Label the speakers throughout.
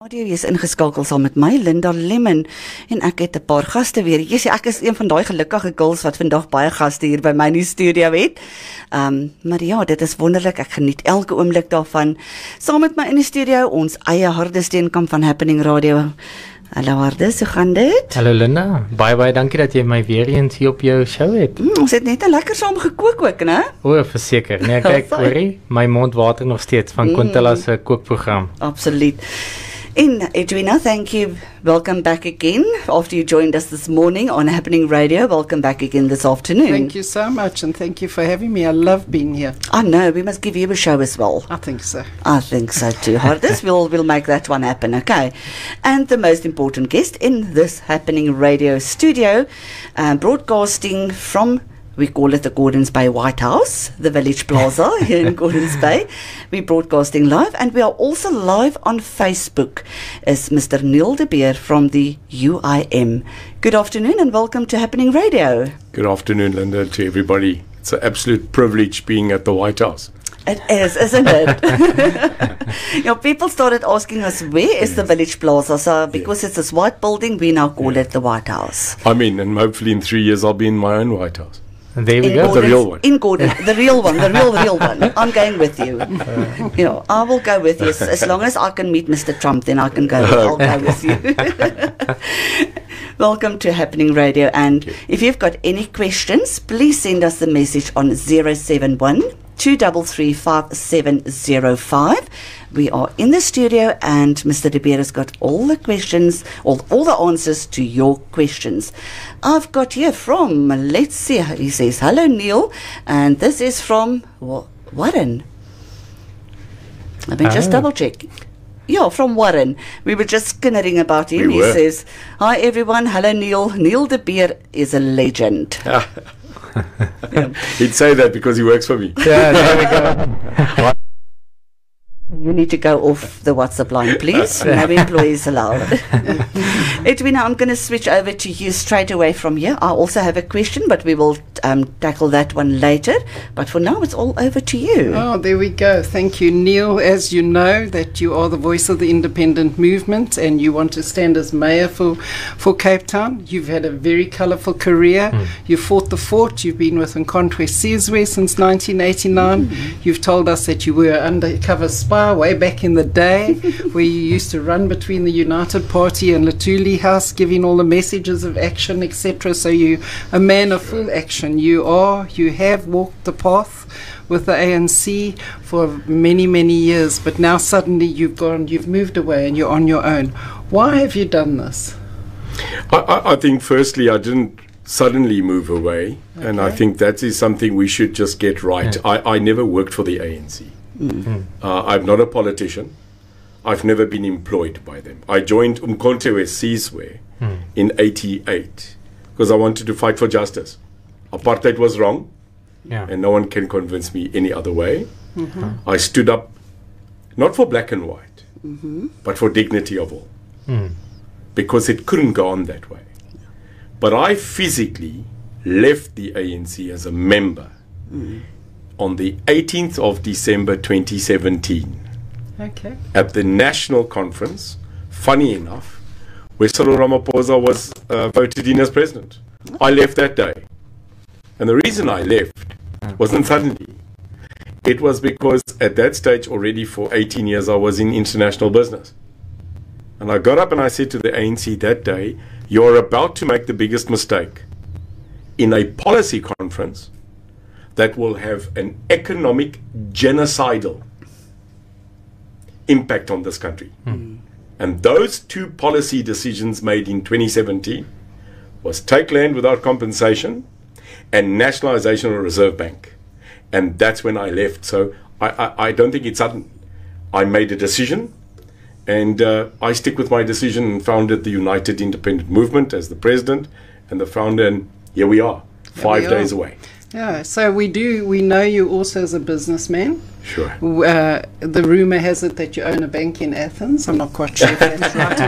Speaker 1: Radio is ingeskakel saam met my, Linda Lemon, en ek het 'n paar gaste weer. Ek is een van daai gelukkige girls wat vandag baie gaste hier by my in die studio het. Maar ja, dit is wonderlik, ek geniet elke oomblik daarvan. Saam met my in die studio, ons eie Harde Steenkamp van Happening Radio. Hallo Harde, so gaan dit?
Speaker 2: Hallo Linda, baie dankie dat jy my weer eens hier op jou show het.
Speaker 1: Ons het net 'n lekker saam gekook ook, né?
Speaker 2: O, verseker. Nee, kyk, hoorie, my mond water nog steeds van Quintella se kookprogram.
Speaker 1: Absoluut. And Edwina, thank you. Welcome back again. After you joined us this morning on Happening Radio, welcome back again this afternoon.
Speaker 3: Thank you so much, and thank you for having me. I love being here.
Speaker 1: I know, we must give you a show as well.
Speaker 3: I think so.
Speaker 1: I think so too. Hardest, we'll make that one happen, okay? And the most important guest in this Happening Radio studio, broadcasting from, we call it the Gordons Bay White House, the Village Plaza here in Gordons Bay. We're broadcasting live, and we are also live on Facebook as Mr. Neil de Beer from the UIM. Good afternoon and welcome to Happening Radio.
Speaker 4: Good afternoon, Linda, to everybody. It's an absolute privilege being at the White House.
Speaker 1: It is, isn't it? People started asking us, where is the Village Plaza? So, because it's this white building, we now call it the White House.
Speaker 4: And hopefully in 3 years I'll be in my own White House.
Speaker 2: There we go.
Speaker 4: The real one.
Speaker 1: In Gordon, the real one, the real one. I'm going with you. I will go with you. As long as I can meet Mr. Trump, then I can go. I'll go with you. Welcome to Happening Radio. And if you've got any questions, please send us a message on 071 233 5705. We are in the studio, and Mr. De Beer has got all the questions, all the answers to your questions. I've got here from, let's see, he says, hello Neil, and this is from Warren. Let me just double check. Yeah, from Warren. We were just skinnering about him. He says, hi everyone, hello Neil. Neil De Beer is a legend.
Speaker 4: He'd say that because he works for me.
Speaker 2: Yeah, there we go.
Speaker 1: You need to go off the WhatsApp line, please. No employees allowed. Edwina, I'm going to switch over to you straight away from here. I also have a question, but we will tackle that one later. But for now, it's all over to you.
Speaker 3: Oh, there we go. Thank you, Neil. As you know, that you are the voice of the independent movement, and you want to stand as mayor for Cape Town. You've had a very colourful career. You fought the fort. You've been with Nkontwe Sizwe since 1989. You've told us that you were an undercover spy way back in the day, where you used to run between the United Party and Latuli House, giving all the messages of action, etc. So you a man of full action. You have walked the path with the ANC for many years, but now suddenly you've moved away and you're on your own. Why have you done this?
Speaker 4: I think firstly I didn't suddenly move away, and I think that is something we should just get right. I never worked for the ANC. I'm not a politician. I've never been employed by them. I joined Nkontwe Sizwe in '88 because I wanted to fight for justice. Apartheid was wrong, and no one can convince me any other way. I stood up not for black and white, but for dignity of all, because it couldn't go on that way. But I physically left the ANC as a member on the 18th of December 2017 at the national conference, funny enough, where Cyril Ramaphosa was voted in as president. I left that day. And the reason I left wasn't suddenly. It was because at that stage already for 18 years I was in international business. And I got up and I said to the ANC that day, you're about to make the biggest mistake in a policy conference that will have an economic genocidal impact on this country. And those two policy decisions made in 2017 was take land without compensation and nationalization of the Reserve Bank. And that's when I left. So I don't think it's sudden. I made a decision, and I stick with my decision and founded the United Independent Movement as the president and the founder, and here we are, 5 days away.
Speaker 3: Yeah, so we know you also as a businessman.
Speaker 4: Sure.
Speaker 3: The rumor has it that you own a bank in Athens. I'm not quite sure if that's right or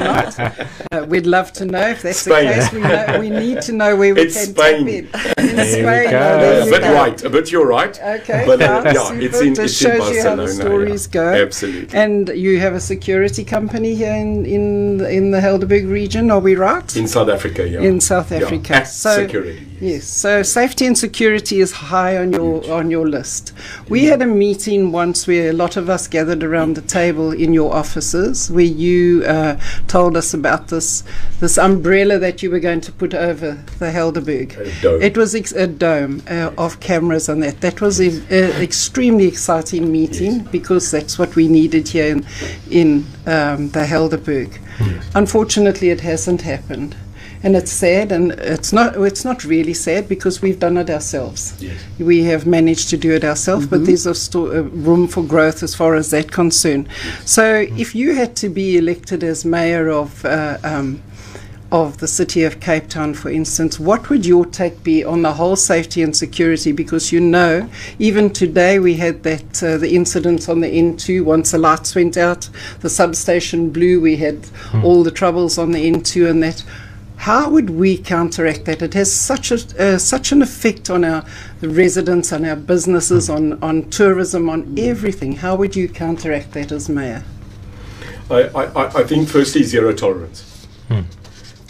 Speaker 3: not. We'd love to know if that's
Speaker 4: Spain.
Speaker 3: the case. We need to know where we
Speaker 4: It's
Speaker 3: can
Speaker 4: Spain.
Speaker 3: tap in. In Spain.
Speaker 2: go.
Speaker 4: A bit right, a bit you're right.
Speaker 3: Okay,
Speaker 4: But
Speaker 3: yeah,
Speaker 4: yeah, it's in
Speaker 3: just
Speaker 4: it's in
Speaker 3: shows you how
Speaker 4: Barcelona.
Speaker 3: the stories go.
Speaker 4: Absolutely.
Speaker 3: And you have a security company here in the Helderberg region, are we right?
Speaker 4: In South Africa, yeah.
Speaker 3: In South Africa.
Speaker 4: Yeah.
Speaker 3: So
Speaker 4: Security.
Speaker 3: yes, so safety and security is high on your list. We had a meeting once where a lot of us gathered around the table in your offices, where you told us about this umbrella that you were going to put over the Helderberg.
Speaker 4: A dome.
Speaker 3: It was a dome of cameras and that. That was an extremely exciting meeting, because that's what we needed here in the Helderberg.
Speaker 4: Yes.
Speaker 3: Unfortunately, it hasn't happened. And it's sad, and it's not really sad, because we've done it ourselves.
Speaker 4: Yes.
Speaker 3: We have managed to do it ourselves, but there's a room for growth as far as that concerned. So if you had to be elected as mayor of the city of Cape Town, for instance, what would your take be on the whole safety and security? Because even today we had that the incident on the N2. Once the lights went out, the substation blew, we had all the troubles on the N2 and that. How would we counteract that? It has such an effect on the residents, on our businesses, on tourism, on everything. How would you counteract that as mayor?
Speaker 4: I think firstly zero tolerance.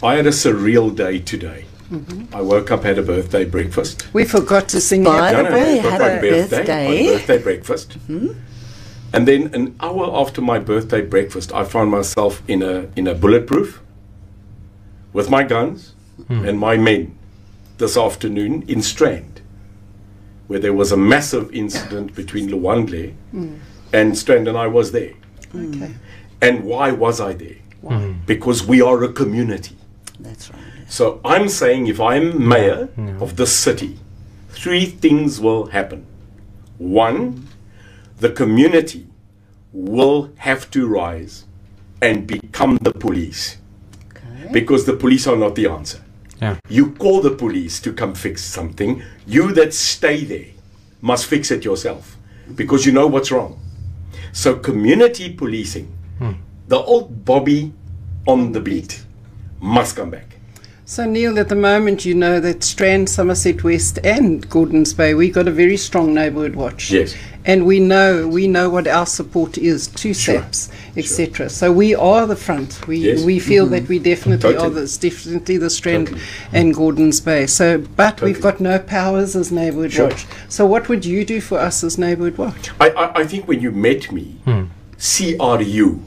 Speaker 4: I had a surreal day today. I woke up, had a birthday breakfast.
Speaker 3: We forgot to sing
Speaker 1: By
Speaker 3: happy
Speaker 1: the way,
Speaker 4: got
Speaker 1: happy
Speaker 4: my
Speaker 1: birthday.
Speaker 4: my birthday breakfast. And then an hour after my birthday breakfast, I found myself in a bulletproof with my guns and my men this afternoon in Strand, where there was a massive incident between Luandle and Strand, and I was there.
Speaker 3: Okay.
Speaker 4: And why was I there?
Speaker 3: Why?
Speaker 4: Because we are a community.
Speaker 1: That's right.
Speaker 4: So I'm saying, if I'm mayor of this city, 3 things will happen. 1, the community will have to rise and become the police. Because the police are not the answer.
Speaker 2: Yeah.
Speaker 4: You call the police to come fix something. You that stay there must fix it yourself, because you know what's wrong. So community policing, the old Bobby on the beat, must come back.
Speaker 3: So Neil, at the moment, you know that Strand, Somerset West and Gordons Bay, we've got a very strong neighbourhood watch.
Speaker 4: Yes.
Speaker 3: And we know what our support is to SAPS, etc. So we are the front. We feel that we definitely are. It's definitely the Strand and Gordons Bay. So, but we've got no powers as neighbourhood watch. So what would you do for us as neighbourhood watch?
Speaker 4: I think when you met me, CRU,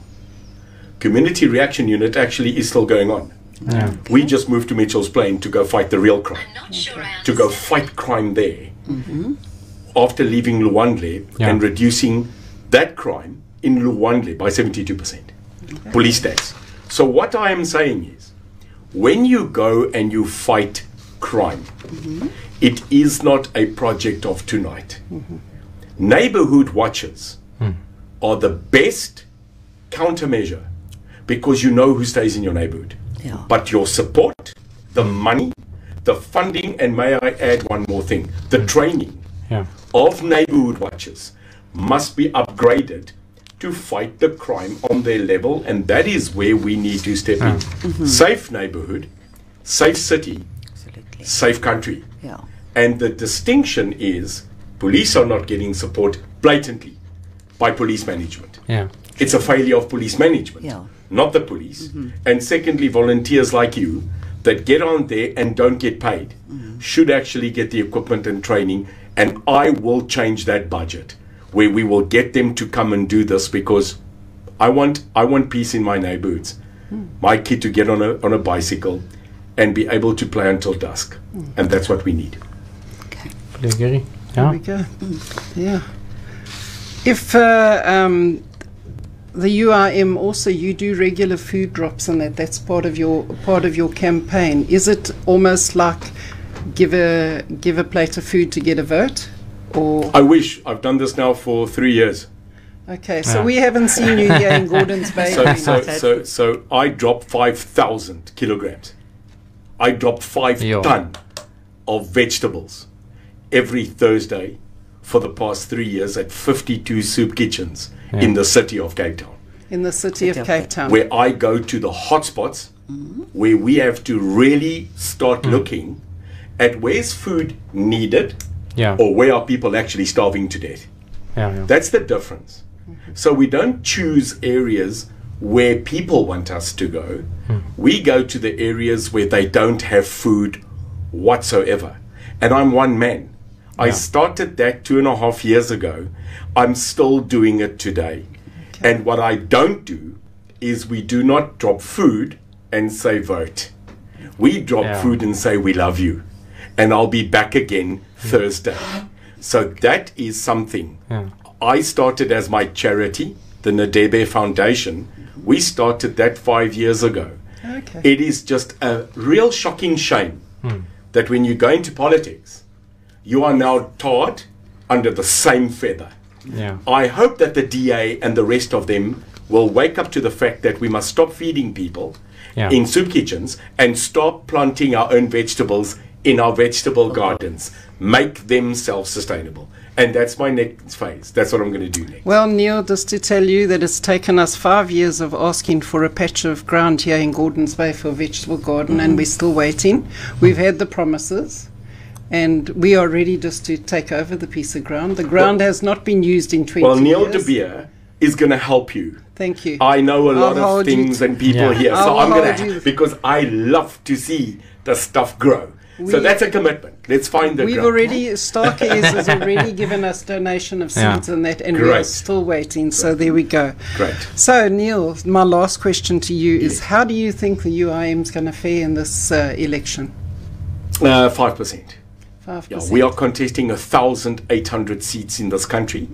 Speaker 4: Community Reaction Unit, actually is still going on.
Speaker 2: Yeah.
Speaker 4: We just moved to Mitchell's Plain to go fight the real crime, to go fight crime there. After leaving Luandle and reducing that crime in Luandle by 72%. Police stats. So what I am saying is, when you go and you fight crime, it is not a project of tonight. Neighborhood watches are the best countermeasure, because you know who stays in your neighborhood.
Speaker 1: Yeah.
Speaker 4: But your support, the money, the funding, and may I add one more thing, the training of neighborhood watchers must be upgraded to fight the crime on their level, and that is where we need to step in. Safe neighborhood, safe city,
Speaker 1: Absolutely.
Speaker 4: safe country.
Speaker 1: Yeah.
Speaker 4: And the distinction is, police are not getting support blatantly by police management.
Speaker 2: Yeah.
Speaker 4: It's a failure of police management,
Speaker 1: Yeah.
Speaker 4: not the police. And secondly, volunteers like you that get on there and don't get paid should actually get the equipment and training. And I will change that budget, where we will get them to come and do this, because I want peace in my neighborhoods. My kid to get on a bicycle and be able to play until dusk. And that's what we need.
Speaker 2: There
Speaker 3: There we go. Yeah. If the UIM also, you do regular food drops and that's part of your campaign. Is it almost like give a plate of food to get a vote, or?
Speaker 4: I wish. I've done this now for 3 years.
Speaker 3: Okay, so we haven't seen you here in Gordons Bay.
Speaker 4: So I dropped 5,000 kilograms. I dropped 5 ton of vegetables every Thursday for the past 3 years at 52 soup kitchens in the city of Cape Town.
Speaker 3: In the city of Cape Town.
Speaker 4: Where I go to the hotspots, where we have to really start looking at where's food needed, or where are people actually starving to death. That's the difference. So we don't choose areas where people want us to go. We go to the areas where they don't have food whatsoever. And I'm one man. I started that 2.5 years ago. I'm still doing it today. And what I don't do is we do not drop food and say vote. We drop food and say we love you. And I'll be back again Thursday. So that is something. I started as my charity, the Perdeby Foundation. We started that 5 years ago. It is just a real shocking shame that when you go into politics, you are now tarred under the same feather. I hope that the DA and the rest of them will wake up to the fact that we must stop feeding people in soup kitchens and stop planting our own vegetables in our vegetable gardens. Make them self-sustainable. And that's my next phase. That's what I'm going to do next.
Speaker 3: Well, Neil, just to tell you that it's taken us 5 years of asking for a patch of ground here in Gordons Bay for a vegetable garden, and we're still waiting. We've had the promises, and we are ready just to take over the piece of ground. The ground has not been used in 20 years.
Speaker 4: Well, Neil De Beer is going to help you.
Speaker 3: Thank you.
Speaker 4: I know a lot of things and people here, so I'm going to, because I love to see the stuff grow. So that's a commitment. Let's find the
Speaker 3: We've
Speaker 4: ground.
Speaker 3: already, Starkey's has already given us donation of seeds and that, and we are still waiting. So there we go.
Speaker 4: Great.
Speaker 3: So Neil, my last question to you is: how do you think the UIM is going to fare in this election?
Speaker 4: 5%.
Speaker 3: 5%.
Speaker 4: Yeah, we are contesting 1,800 seats in this country.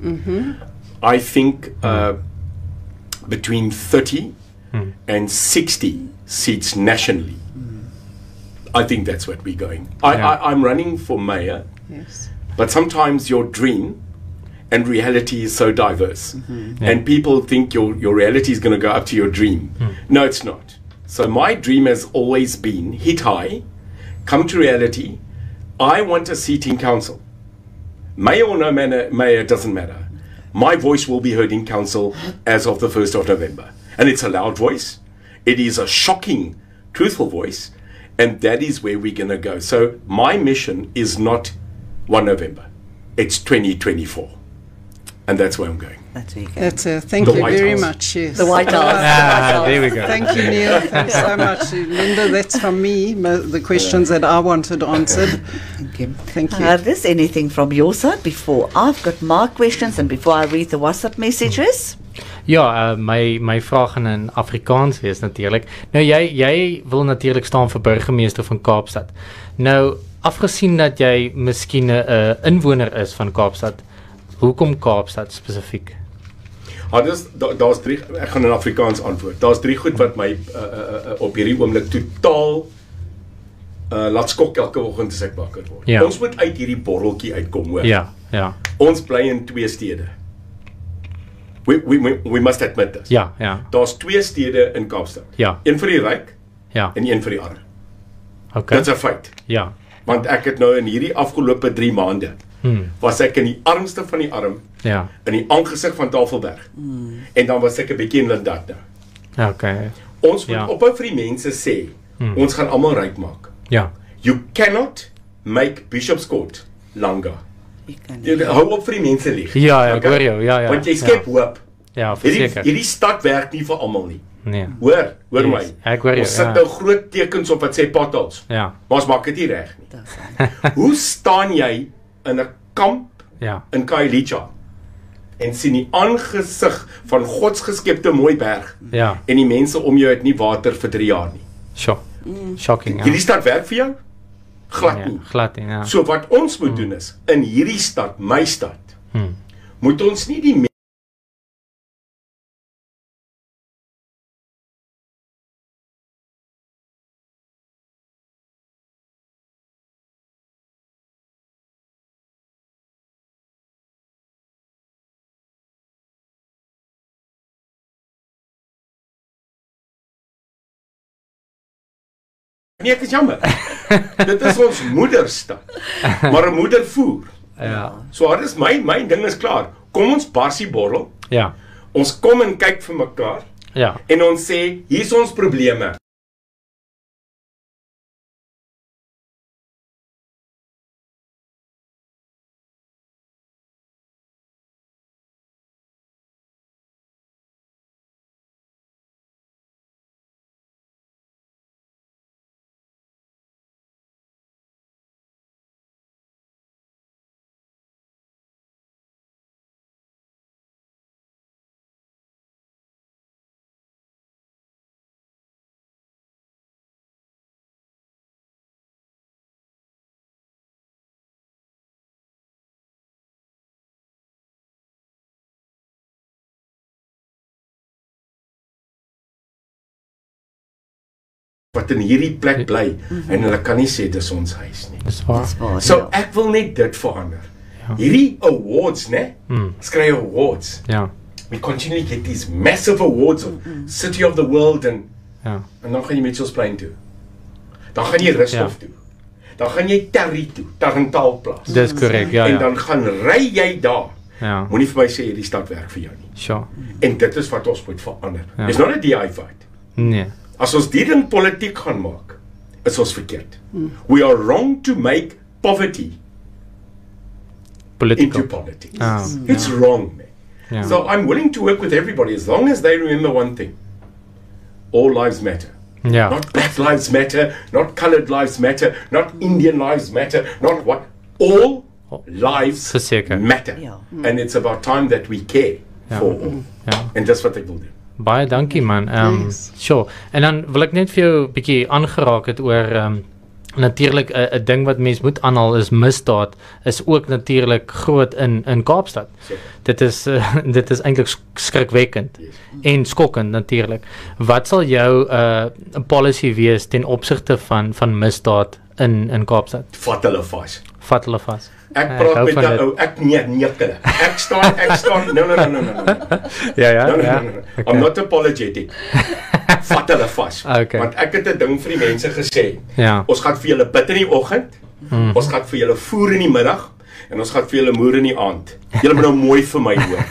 Speaker 4: I think between 30 and 60 seats nationally. I think that's what we're going. I'm running for mayor, but sometimes your dream and reality is so diverse. And people think your reality is going to go up to your dream. No, it's not. So my dream has always been hit high, come to reality. I want a seat in council. Mayor or no mayor, doesn't matter. My voice will be heard in council as of the 1st of November. And it's a loud voice. It is a shocking, truthful voice. And that is where we're going to go. So my mission is not 1 November. It's 2024. And that's where I'm going.
Speaker 1: That's where you go.
Speaker 3: That's thank you very much. Yes.
Speaker 1: The White House.
Speaker 2: There we go.
Speaker 3: Thank you, Neil. Thanks so much. Linda, that's from me, the questions that I wanted answered.
Speaker 1: Thank you.
Speaker 3: Thank you.
Speaker 1: Is there anything from your side before I've got my questions and before I read the WhatsApp messages?
Speaker 2: Ja, my vraag gaan in Afrikaans wees natuurlik. Nou jy wil natuurlik staan vir burgemeester van Kaapstad. Nou afgesien dat jy miskien 'n inwoner is van Kaapstad, hoekom Kaapstad spesifiek?
Speaker 4: Daar's drie, ek gaan in Afrikaans antwoord. Daar's drie goed wat my op hierdie oomblik totaal laat skok elke oggend as ek wakker word. Ons moet uit hierdie borreltjie uitkom, hoor.
Speaker 2: Ja.
Speaker 4: Ons bly in twee stede. We must admit this.
Speaker 2: Ja.
Speaker 4: Daar's twee stede in Kaapstad. Een vir die ryk en een vir die arm.
Speaker 2: Okay.
Speaker 4: Dit's 'n feit.
Speaker 2: Ja.
Speaker 4: Want ek het nou in hierdie afgelope 3 maande was ek in die armste van die arm, in die aangesig van Tafelberg. En dan was ek 'n bietjie in Lindad nou.
Speaker 2: Okay.
Speaker 4: Ons moet ophou vir die mense sê, ons gaan almal ryk maak. You cannot make Bishop's Court langer. Hou op vir die mense lieg.
Speaker 2: Ja, ek hoor jou. Ja.
Speaker 4: Want jy skep hoop.
Speaker 2: Ja, verseker.
Speaker 4: Hierdie stad werk nie vir almal nie.
Speaker 2: Nee.
Speaker 4: Hoor my.
Speaker 2: Ek hoor jou.
Speaker 4: Ons sit nou groot tekens op wat sê potholes.
Speaker 2: Ja.
Speaker 4: Maar ons maak dit nie reg nie. Hoe staan jy in 'n kamp in Khayelitsha en sien die aangesig van God se geskepte mooi berg en die mense om jou het nie water vir 3 jaar nie. Shocking. Hierdie stad werk vir jou? Glad nie. So wat ons moet doen is, in hierdie stad, my stad, moet ons nie die Nee, ek is jammer. Dit is ons moederstad. Maar 'n moeder voer.
Speaker 2: Ja.
Speaker 4: So dit is my ding is klaar. Kom ons barsie borrel.
Speaker 2: Ja.
Speaker 4: Ons kom en kyk vir mekaar
Speaker 2: Ja.
Speaker 4: en ons sê hier is ons probleme. Wat in hierdie plek bly en hulle kan nie sê dis ons huis nie.
Speaker 2: Dis waar.
Speaker 4: So ek wil net dit verander. Hierdie awards, né? Skry awards.
Speaker 2: Ja.
Speaker 4: We continually get these massive awards of City of the World en dan gaan jy Mitchellsplein toe. Dan gaan jy Rusthof toe. Dan gaan jy Terry toe, Tarentaalplaas.
Speaker 2: Dis korrek, ja.
Speaker 4: En dan gaan ry jy daar.
Speaker 2: Ja.
Speaker 4: Moenie vir my sê hierdie stad werk vir jou nie.
Speaker 2: Sure.
Speaker 4: En dit is wat ons moet verander. It's not a DI fight.
Speaker 2: Nee.
Speaker 4: As ons die ding politiek gaan maak, is ons verkeerd. We are wrong to make poverty
Speaker 2: Political.
Speaker 4: into politics.
Speaker 2: Oh,
Speaker 4: It's wrong, man.
Speaker 2: Yeah.
Speaker 4: So I'm willing to work with everybody as long as they remember one thing. All lives matter.
Speaker 2: Ja.
Speaker 4: Not black lives matter, not colored lives matter, not Indian lives matter, not what. All lives
Speaker 2: Verseker.
Speaker 4: matter.
Speaker 1: Ja.
Speaker 4: And it's about time that we care for all.
Speaker 2: Ja.
Speaker 4: En dis wat ek wil doen.
Speaker 2: Baie dankie man. Sure. En dan wil ek net vir jou 'n bietjie aangeraak het oor natuurlik 'n ding wat mens moet aanhaal is misdaad is ook natuurlik groot in Kaapstad. Dit is eintlik skrikwekkend en skokkend natuurlik. Wat sal jou 'n policy wees ten opsigte van misdaad in Kaapstad?
Speaker 4: Vat hulle vas.
Speaker 2: Vat hulle vas.
Speaker 4: Ek praat met die ou, ek nee hulle. Ek staan no.
Speaker 2: Ja.
Speaker 4: No.
Speaker 2: Okay.
Speaker 4: I'm not apologetic. Vat hulle vas.
Speaker 2: Okay.
Speaker 4: Want ek het 'n ding vir die mense gesê.
Speaker 2: Ja.
Speaker 4: Ons gaan vir julle bid in die oggend. Ons gaan vir julle voer in die middag en ons gaan vir julle moer in die aand. Julle moet nou mooi vir my hoor.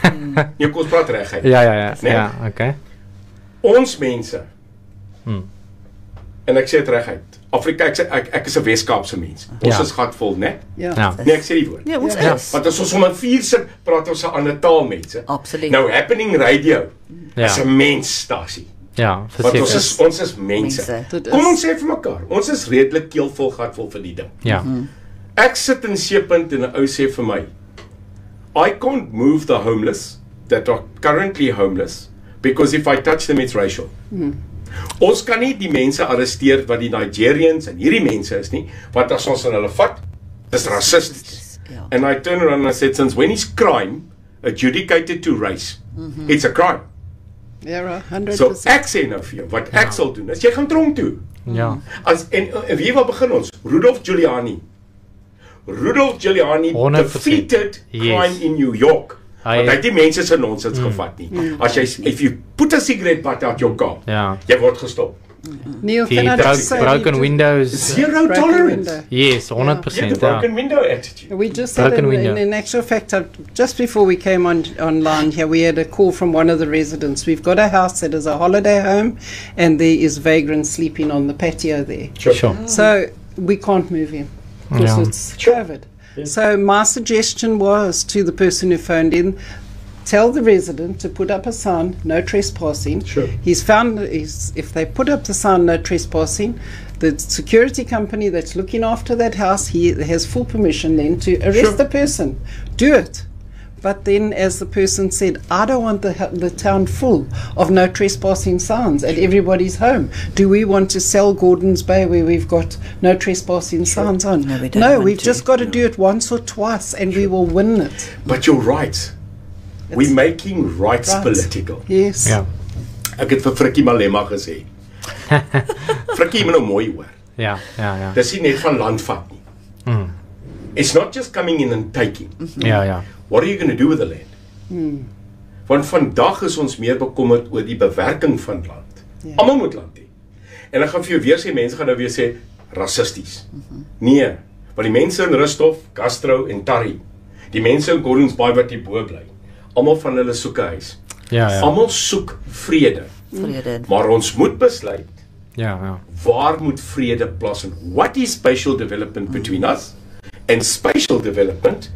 Speaker 4: Nee, kom ons praat reguit.
Speaker 2: Ja.
Speaker 4: Nee?
Speaker 2: Ja, okay.
Speaker 4: Ons mense. En ek sê dit reguit. Afrika, ek is 'n Wes-Kaapse mens. Ons is gatvol, né?
Speaker 2: Ja.
Speaker 4: Nee, ek sê die woord.
Speaker 1: Ja, ons is.
Speaker 4: Want as ons om 4 sit, praat ons 'n ander taal, mense.
Speaker 1: Absoluut.
Speaker 4: Nou Happening Radio
Speaker 2: Ja.
Speaker 4: is 'n mensstasie.
Speaker 2: Ja,
Speaker 4: Want
Speaker 2: verseker.
Speaker 4: ons is mense.
Speaker 1: Mense.
Speaker 4: Kom ons sê vir mekaar, ons is redelik keelvol gatvol vir die ding.
Speaker 2: Ja.
Speaker 4: Ek sit in Seepunt en 'n ou sê vir my, I can't move the homeless that are currently homeless because if I touch them it's racial. Ons kan nie die mense arresteer wat die Nigerians en hierdie mense is nie, want as ons aan hulle vat, dis rassisties.
Speaker 1: Ja.
Speaker 4: And I turn around and I said, since when is crime adjudicated to race? It's a crime.
Speaker 3: Yeah, 100%.
Speaker 4: So ek sê nou vir jou, wat ek sal doen, is jy gaan tronk toe.
Speaker 2: Ja.
Speaker 4: En wie waar begin ons? Rudolph Giuliani. Rudolph Giuliani
Speaker 2: 100%.
Speaker 4: defeated crime
Speaker 2: Yes.
Speaker 4: in New York.
Speaker 2: Hy-
Speaker 4: Want hy het die mense se nonsens gevat nie. As jy if you put a cigarette butt out your car,
Speaker 2: Ja.
Speaker 4: jy word gestop.
Speaker 3: Neil,
Speaker 2: Die
Speaker 3: can I just say,
Speaker 2: broken windows.
Speaker 4: Zero
Speaker 3: broken
Speaker 4: tolerance.
Speaker 3: window.
Speaker 2: Yes,
Speaker 4: Yeah,
Speaker 2: 100%.
Speaker 4: the broken window attitude.
Speaker 3: We just had,
Speaker 2: Broken window.
Speaker 3: in actual fact, just before we came online here, we had a call from one of the residents. We've got a house that is a holiday home, and there is vagrants sleeping on the patio there.
Speaker 2: Sure.
Speaker 3: So we can't move him because
Speaker 2: Yeah.
Speaker 3: it's COVID. So my suggestion was to the person who phoned in, tell the resident to put up a sign, no trespassing.
Speaker 4: Sure.
Speaker 3: If they put up the sign, no trespassing, the security company that's looking after that house, he has full permission then to arrest
Speaker 4: Sure.
Speaker 3: the person. Do it. But then, as the person said, I don't want the town full of no trespassing signs and everybody's home. Do we want to sell Gordon's Bay where we've got no trespassing signs on?
Speaker 1: No, we don't want
Speaker 3: we've
Speaker 1: to.
Speaker 3: just got to do it once or twice and we will win it.
Speaker 4: But you're right. We're making rights
Speaker 3: Right.
Speaker 4: political.
Speaker 3: Yes.
Speaker 2: Ja.
Speaker 4: Ek het vir Frikkie Malema gesê. Frikkie moet nou mooi hoor.
Speaker 2: Ja.
Speaker 4: Dis nie net van land vat nie. It's not just coming in and taking.
Speaker 2: Ja.
Speaker 4: What are you going to do with the land? Want vandag is ons meer bekommerd oor die bewerking van land. Almal moet land hê. En ek gaan vir jou weer sê, mense gaan nou weer sê rassisties. Nee, want die mense in Rusthof, Castro en Tarry Die mense in Gordons Bay wat hier bo bly, almal van hulle soek 'n huis.
Speaker 2: Ja, ja.
Speaker 4: Almal soek vrede.
Speaker 1: Vrede.
Speaker 4: Maar ons moet besluit,
Speaker 2: Ja, ja.
Speaker 4: waar moet vrede plaasvind? What is spatial development between us? And spatial development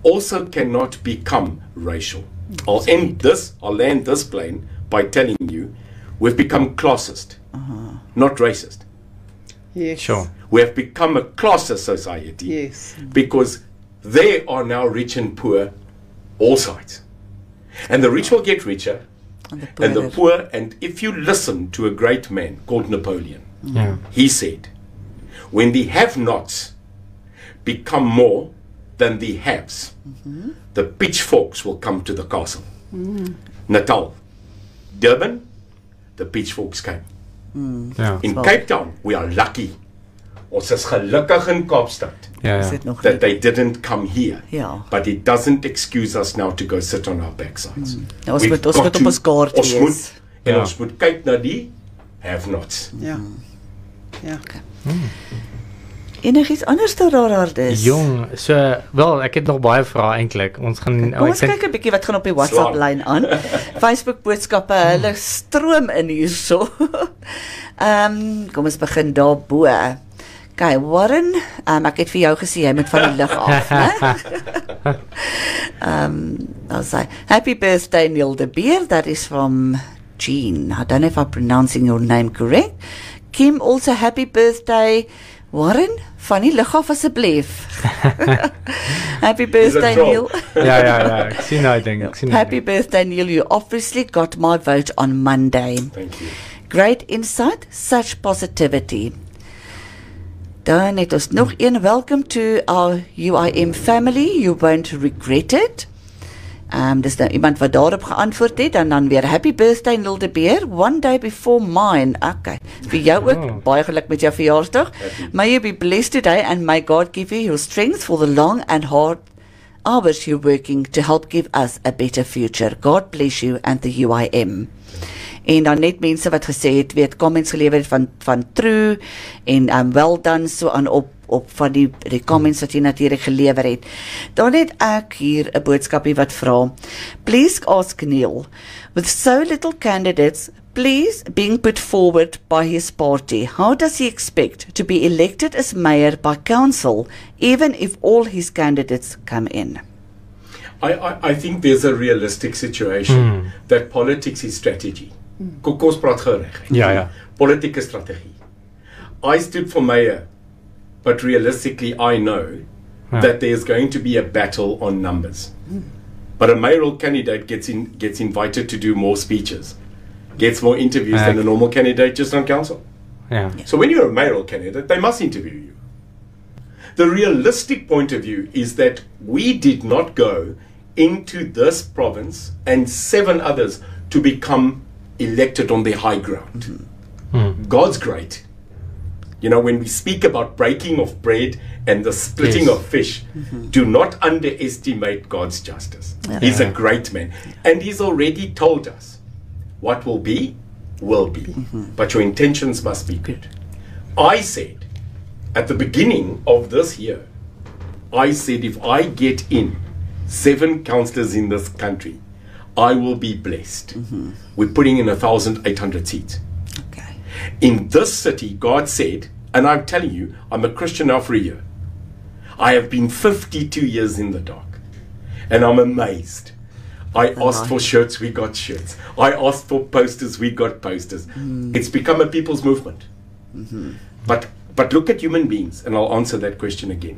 Speaker 4: also cannot become racial. I'll land this plane by telling you, we've become classist, not racist.
Speaker 3: Yes.
Speaker 2: Sure.
Speaker 4: We have become a classist society
Speaker 3: Yes.
Speaker 4: because they are now rich and poor, all sides. And the rich will get richer, and the poor, and if you listen to a great man called Napoleon,
Speaker 2: Yeah.
Speaker 4: he said, when the have-nots become more than the haves, the pitchforks will come to the castle. Natal, Durban, the pitchforks came.
Speaker 2: Ja.
Speaker 4: In Cape Town, we are lucky. Ons is gelukkig in Kaapstad
Speaker 2: Ja,
Speaker 1: Is
Speaker 2: ja.
Speaker 1: dit nog
Speaker 4: that
Speaker 1: nie?
Speaker 4: they didn't come here.
Speaker 1: Ja.
Speaker 4: But it doesn't excuse us now to go sit on our backsides.
Speaker 1: Ja, ons
Speaker 4: We've
Speaker 1: moet
Speaker 4: got
Speaker 1: op
Speaker 4: to-
Speaker 1: ons kaart
Speaker 4: ons
Speaker 1: wees.
Speaker 4: moet, en
Speaker 2: Ja.
Speaker 4: ons moet kyk na die have-nots.
Speaker 3: Yeah. Yeah.
Speaker 1: Enigiets anders te raar is?
Speaker 2: Jong, so wel, ek het nog baie vrae eintlik. Ons gaan
Speaker 1: Kom ons kyk 'n bietjie wat gaan op die WhatsApp lyn aan. Facebook boodskappe, hulle stroom in hierso. Kom ons begin daarbo. Okay, Warren, ek het vir jou gesê jy moet van die lig af, né? I'll say happy birthday Neil de Beer. That is from Jean. I don't know if I'm pronouncing your name correct. Kim, also happy birthday Warren. Van die lig af asseblief. Happy birthday
Speaker 4: troll.
Speaker 1: Neil.
Speaker 2: Ja, ja, ja. Ek sien nou ding. Ek sien nou
Speaker 1: Happy birthday Neil. You obviously got my vote on Monday.
Speaker 4: Thank you.
Speaker 1: Great insight, such positivity. Dan het ons nog een. Welcome to our UIM family. You won't regret it. Dis nou iemand wat daarop geantwoord het. En dan weer happy birthday Neil de Beer. One day before mine. Okay. Vir jou ook.
Speaker 2: Oh.
Speaker 1: Baie geluk met jou verjaarsdag. May you be blessed today and may God give you your strength for the long and hard hours you're working to help give us a better future. God bless you and the UIM. En dan net mense wat gesê het, weet, comments gelewer het van True en well done so aan op van die comments wat jy natuurlik gelewer het. Dan het ek hier 'n boodskapie wat vra, please ask Neil, with so little candidates please being put forward by his party, how does he expect to be elected as mayor by council even if all his candidates come in?
Speaker 4: I think there's a realistic situation that politics is strategy. Kokos praat gereg.
Speaker 2: Ja, ja.
Speaker 4: Politieke strategie. I stood for mayor, but realistically I know that there's going to be a battle on numbers. But a mayoral candidate gets invited to do more speeches, gets more interviews than a normal candidate just on council.
Speaker 2: Ja.
Speaker 4: So when you're a mayoral candidate, they must interview you. The realistic point of view is that we did not go into this province and 7 others to become elected on their high ground. God's great. You know, when we speak about breaking of bread and the splitting
Speaker 2: Yes.
Speaker 4: of fish, do not underestimate God's justice. He's a great man. And he's already told us what will be. But your intentions must be good. I said, at the beginning of this year, I said if I get in 7 councillors in this country, I will be blessed. We're putting in 1,800 seats.
Speaker 1: Okay.
Speaker 4: In this city, God said, and I'm telling you, I'm a Christian now for a year. I have been 52 years in the dark. And I'm amazed. I asked for shirts, we got shirts. I asked for posters, we got posters. It's become a people's movement. But look at human beings, and I'll answer that question again.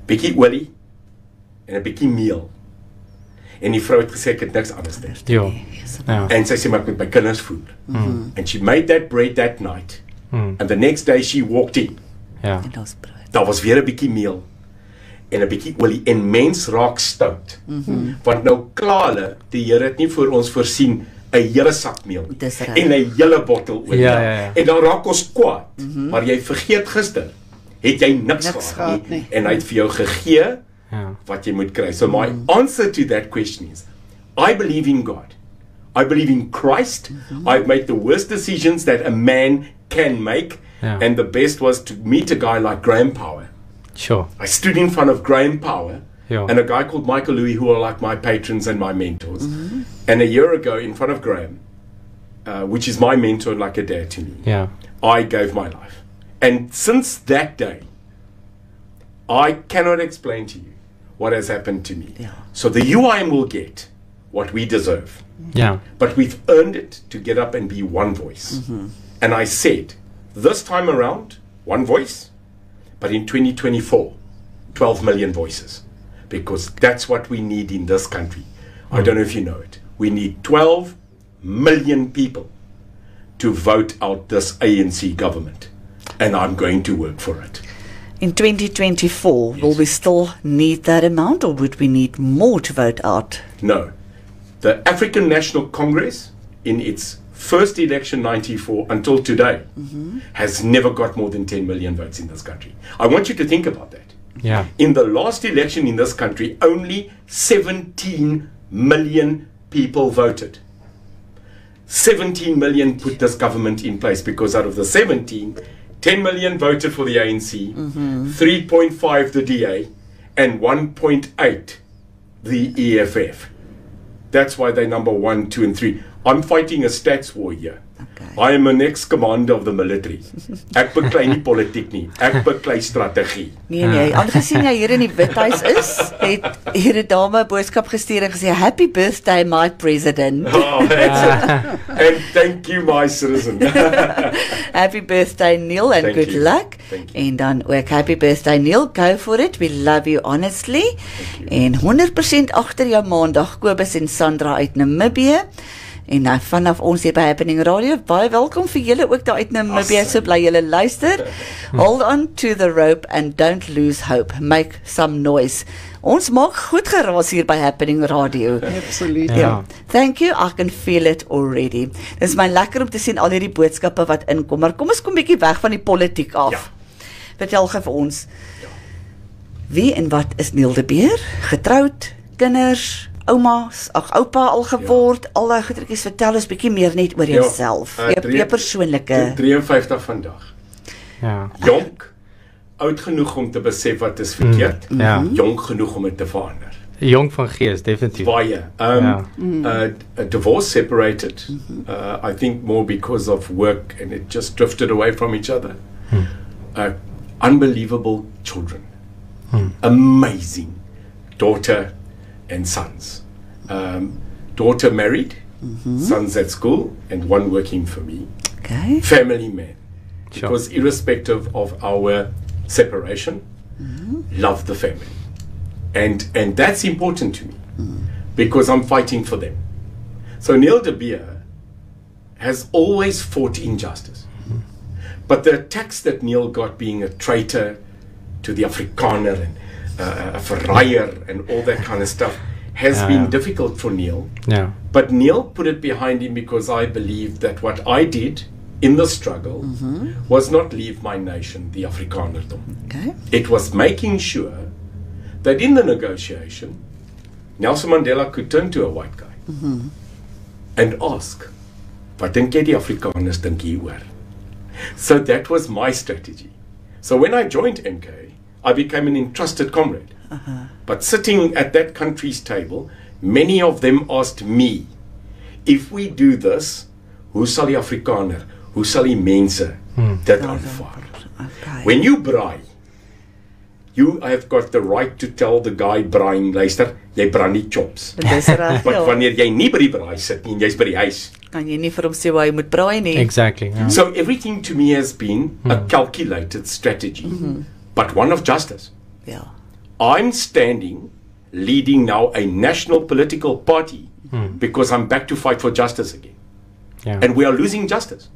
Speaker 4: Bikkie olie en 'n bietjie meel. En die vrou het gesê ek het niks anders nie.
Speaker 2: Ja. Ja.
Speaker 4: En sy sê maar ek moet my kinders voed. And she made that bread that night. And the next day she walked in.
Speaker 2: Ja.
Speaker 1: En daar's brood.
Speaker 4: Daar was weer 'n bietjie meel en 'n bietjie olie en mens raak stout. Want nou kla hulle, die Here het nie vir ons voorsien 'n hele sak meel nie,
Speaker 1: Dis reg.
Speaker 4: en 'n hele bottel olie.
Speaker 2: Ja, ja, ja.
Speaker 4: En dan raak ons kwaad. Maar jy vergeet gister het jy niks
Speaker 3: Niks
Speaker 4: gehad
Speaker 3: gehad
Speaker 4: nie
Speaker 3: nie.
Speaker 4: en hy het vir jou gegee
Speaker 2: Ja.
Speaker 4: wat jy moet kry. So my answer to that question is, I believe in God. I believe in Christ. I've made the worst decisions that a man can make.
Speaker 2: Yeah.
Speaker 4: And the best was to meet a guy like Graham Power.
Speaker 2: Sure.
Speaker 4: I stood in front of Graham Power
Speaker 2: Ja.
Speaker 4: and a guy called Michael Louis, who are like my patrons and my mentors. And a year ago, in front of Graham, which is my mentor like a dad to me,
Speaker 2: Ja.
Speaker 4: I gave my life. And since that day, I cannot explain to you what has happened to me.
Speaker 1: Yeah.
Speaker 4: So the UIM will get what we deserve.
Speaker 2: Ja.
Speaker 4: But we've earned it to get up and be one voice. And I said, this time around, one voice, but in 2024, 12 million voices. Because that's what we need in this country. I don't know if you know it. We need 12 million people to vote out this ANC government. And I'm going to work for it.
Speaker 1: In 2024, will we still need that amount, or would we need more to vote out?
Speaker 4: No. The African National Congress, in its first election, 94, until today, has never got more than 10 million votes in this country. I want you to think about that.
Speaker 2: Ja.
Speaker 4: In the last election in this country, only 17 million people voted. 17 million put this government in place, because out of the 17, 10 million voted for the ANC, 3.5 the DA, and 1.8 the EFF. That's why they're number 1, 2, and 3. I'm fighting a stats war here.
Speaker 1: Okay.
Speaker 4: I am an ex-commander of the military. Ek beklei nie politiek nie. Ek beklei strategie.
Speaker 1: Nee, aangesien jy hier in die Withuis is, het hier 'n dame 'n boodskap gestuur en gesê, "Happy birthday, my president."
Speaker 4: Oh, and thank you, my citizen.
Speaker 1: Happy birthday, Neil, and
Speaker 4: Thank
Speaker 1: good
Speaker 4: you.
Speaker 1: luck.
Speaker 4: Thank you.
Speaker 1: En dan ook happy birthday, Neil. Go for it. We love you honestly. En 100% agter jou Maandag, Kobus en Sandra uit Namibië. En nou vanaf ons hier by Happening Radio, baie welkom vir julle ook daar uit Namibië, so bly julle luister. Hold on to the rope and don't lose hope. Make some noise. Ons maak goed geraas hier by Happening Radio.
Speaker 3: Absolutely.
Speaker 2: Ja.
Speaker 1: Thank you, I can feel it already. Dit is my lekker om te sien al hierdie boodskappe wat inkom, maar kom ons kom bietjie weg van die politiek af.
Speaker 4: Ja.
Speaker 1: Vertel gou vir ons, wie en wat is Neil de Beer? Getroud, kinders, oupa al geword, al daai goedertjies, vertel ons bietjie meer net oor jouself, jou persoonlike.
Speaker 4: 53 vandag.
Speaker 2: Ja.
Speaker 4: Jonk, oud genoeg om te besef wat is verkeerd.
Speaker 2: Ja.
Speaker 4: Jonk genoeg om dit te verander.
Speaker 2: Jong van gees, definitief.
Speaker 4: Baie. Divorce, separated. I think more because of work, and it just drifted away from each other. Unbelievable children. Amazing. Daughter and sons. Daughter married, sons at school, and one working for me.
Speaker 1: Okay.
Speaker 4: Family man.
Speaker 2: Sure.
Speaker 4: Because irrespective of our separation, love the family. And that's important to me, because I'm fighting for them. So Neil de Beer has always fought injustice. But the attacks that Neil got, being a traitor to the Afrikaner and a verraaier and all that kind of stuff, has been difficult for Neil.
Speaker 2: Ja.
Speaker 4: But Neil put it behind him, because I believe that what I did in the struggle was not leave my nation, the Afrikanerdom.
Speaker 1: Okay.
Speaker 4: It was making sure that in the negotiation, Nelson Mandela could turn to a white guy and ask, wat dink jy die Afrikaners dink hieroor? So that was my strategy. So when I joined MK, I became an entrusted comrade. But sitting at that country's table, many of them asked me, if we do this, hoe sal die Afrikaner, hoe sal die mense dit aanvaar?
Speaker 1: Okay.
Speaker 4: When you braai, you have got the right to tell the guy braaiing, luister, jy brand nie chops.
Speaker 1: Dis reg.
Speaker 4: But wanneer jy nie by die braai sit nie, en jy's by die huis.
Speaker 1: Kan jy nie vir hom sê hoe hy moet braai nie.
Speaker 2: Exactly. Ja.
Speaker 4: So everything to me has been a calculated strategy, but one of justice.
Speaker 1: Ja.
Speaker 4: I'm standing, leading now a national political party, because I'm back to fight for justice again.
Speaker 2: Ja.
Speaker 4: And we are losing justice.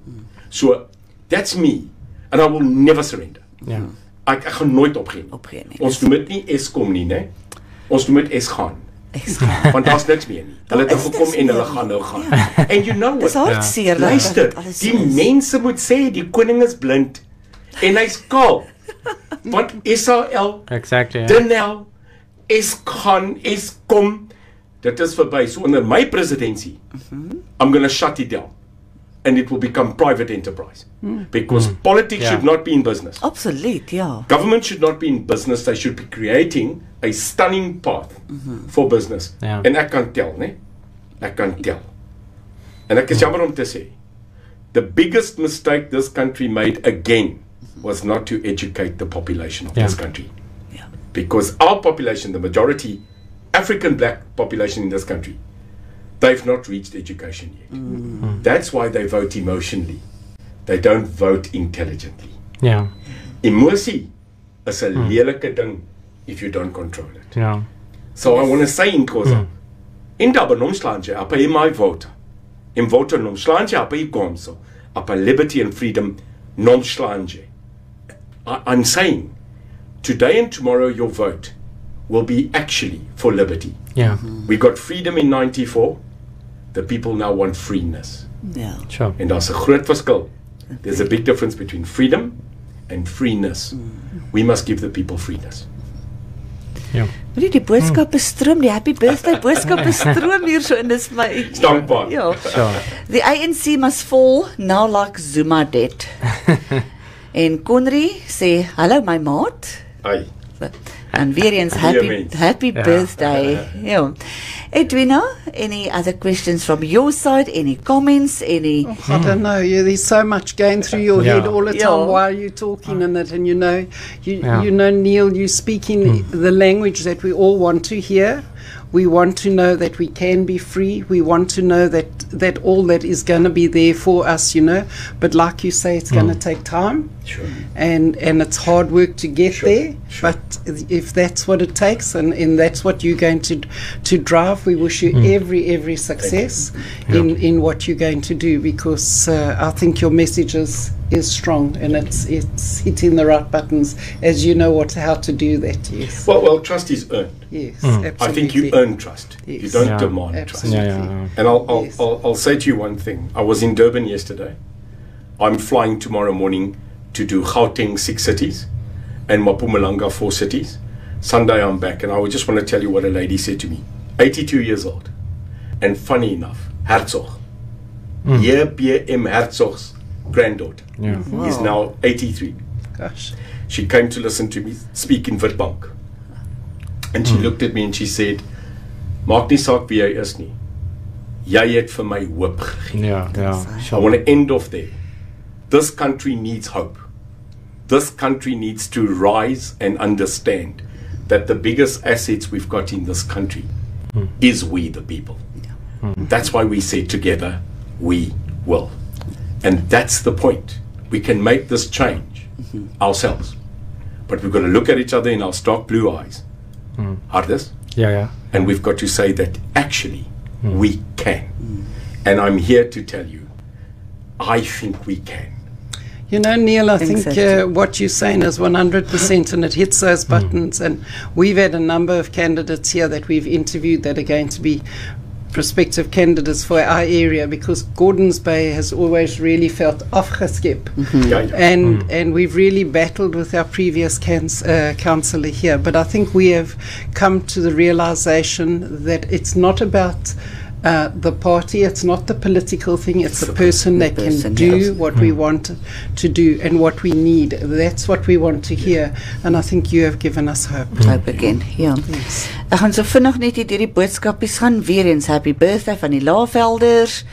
Speaker 4: So that's me, and I will never surrender.
Speaker 2: Ja.
Speaker 4: Ek gaan nooit opgee nie.
Speaker 1: Opgee nie.
Speaker 4: Ons noem dit nie Eskom nie, né? Ons noem dit Esgaan. Want daar's niks meer nie. Hulle het
Speaker 1: Daar is
Speaker 4: gekom
Speaker 1: niks
Speaker 4: en hulle
Speaker 1: meer.
Speaker 4: gaan nou gaan. And you know
Speaker 1: Dis
Speaker 4: what?
Speaker 1: hartseer.
Speaker 4: Luister,
Speaker 1: dat alles
Speaker 4: die
Speaker 1: so is.
Speaker 4: mense moet sê die koning is blind en hy's kaal. Want Israel,
Speaker 2: Exactly. Ja.
Speaker 4: Denel, Eskom, dit is verby. So onder my presidentsie, I'm going to shut it down. and it will become private enterprise. Because politics should not be in business.
Speaker 1: Absoluut, ja.
Speaker 4: Government should not be in business. They should be creating a stunning path for business.
Speaker 2: Ja.
Speaker 4: En ek kan tel, né? Ek kan tel. En ek is jammer om te sê, the biggest mistake this country made again was not to educate the population of this country.
Speaker 1: Ja.
Speaker 4: Because our population, the majority African black population in this country, they've not reached education yet. That's why they vote emotionally. They don't vote intelligently.
Speaker 2: Ja.
Speaker 4: Emosie is 'n lelike ding if you don't control it.
Speaker 2: Ja.
Speaker 4: So I want to say in Xhosa, indaba nomhlanje apha my voter. In voter nomhlanje apha igomso, apha liberty and freedom nomhlanje. I'm saying today and tomorrow your vote will be actually for liberty.
Speaker 2: Ja.
Speaker 4: We got freedom in 94. The people now want freeness.
Speaker 1: Ja.
Speaker 2: Sure.
Speaker 4: En daar's 'n groot verskil. There's a big difference between freedom and freeness. We must give the people freeness.
Speaker 2: Ja.
Speaker 1: Weet jy, die boodskappe stroom, die happy birthday boodskappe stroom hier so in dis my
Speaker 4: Dankbaar.
Speaker 1: Ja.
Speaker 2: Sure.
Speaker 1: The ANC must fall now like Zuma did. En Conry sê, "Hallo my maat."
Speaker 4: Ai.
Speaker 1: En weer eens
Speaker 4: Mens.
Speaker 1: happy birthday. Ja. Edwina, any other questions from your side? Any comments? Any?
Speaker 3: I don't know. There's so much going through your head all the time
Speaker 1: Yeah.
Speaker 3: while you're talking and that, and you know,
Speaker 2: Yeah.
Speaker 3: you know, Neil, you're speaking the language that we all want to hear. We want to know that we can be free. We want to know that all that is going to be there for us, you know. But like you say, it's going to take time.
Speaker 4: Sure.
Speaker 3: And it's hard work to get there.
Speaker 4: Sure.
Speaker 3: But if that's what it takes, and that's what you're going to drive, we wish you every success in what you're going to do, because I think your message is strong, and it's hitting the right buttons, as you know how to do that. Yes.
Speaker 4: Well, trust is earned.
Speaker 3: Yes. Absolutely.
Speaker 4: I think you earn trust.
Speaker 3: Yes.
Speaker 4: You don't
Speaker 2: Yeah.
Speaker 4: demand trust.
Speaker 3: Absolutely.
Speaker 2: Yeah.
Speaker 4: And
Speaker 3: Yes.
Speaker 4: I'll say to you one thing. I was in Durban yesterday. I'm flying tomorrow morning to do Gauteng 6 cities and Mpumalanga 4 cities. Sunday I'm back, and I would just want to tell you what a lady said to me. 82 years old. And funny enough, Herzog. J.P.M. Herzog's granddaughter
Speaker 2: Yeah.
Speaker 4: is now 83.
Speaker 3: Gosh.
Speaker 4: She came to listen to me speak in Witbank. And she looked at me and she said, "Maak nie saak wie jy is nie. Jy het vir my hoop gegee."
Speaker 2: Ja. Ja.
Speaker 4: I
Speaker 2: Sure.
Speaker 4: want to end off there. This country needs hope. This country needs to rise and understand that the biggest assets we've got in this country is we, the people. That's why we say together, we will. And that's the point. We can make this change ourselves. But we've got to look at each other in our stark blue eyes. Hardes?
Speaker 2: Ja. Ja.
Speaker 4: And we've got to say that actually we can. And I'm here to tell you, I think we can.
Speaker 3: You know, Neil, I think
Speaker 1: Exactly.
Speaker 3: what you're saying is 100%, and it hits those buttons. And we've had a number of candidates here that we've interviewed that are going to be prospective candidates for our area, because Gordons Bay has always really felt afgeskep.
Speaker 4: Ja, ja.
Speaker 3: And we've really battled with our previous councillor here. But I think we have come to the realization that it's not about the party, it's not the political thing, it's the person that can
Speaker 1: person,
Speaker 3: do
Speaker 1: yes.
Speaker 3: what we want to do and what we need. That's what we want to hear. And I think you have given us hope.
Speaker 1: Hope again, ja.
Speaker 3: Yes.
Speaker 1: Ek gaan so vinnig net hier die boodskapies gaan. Weer eens happy birthday van die Lavelders.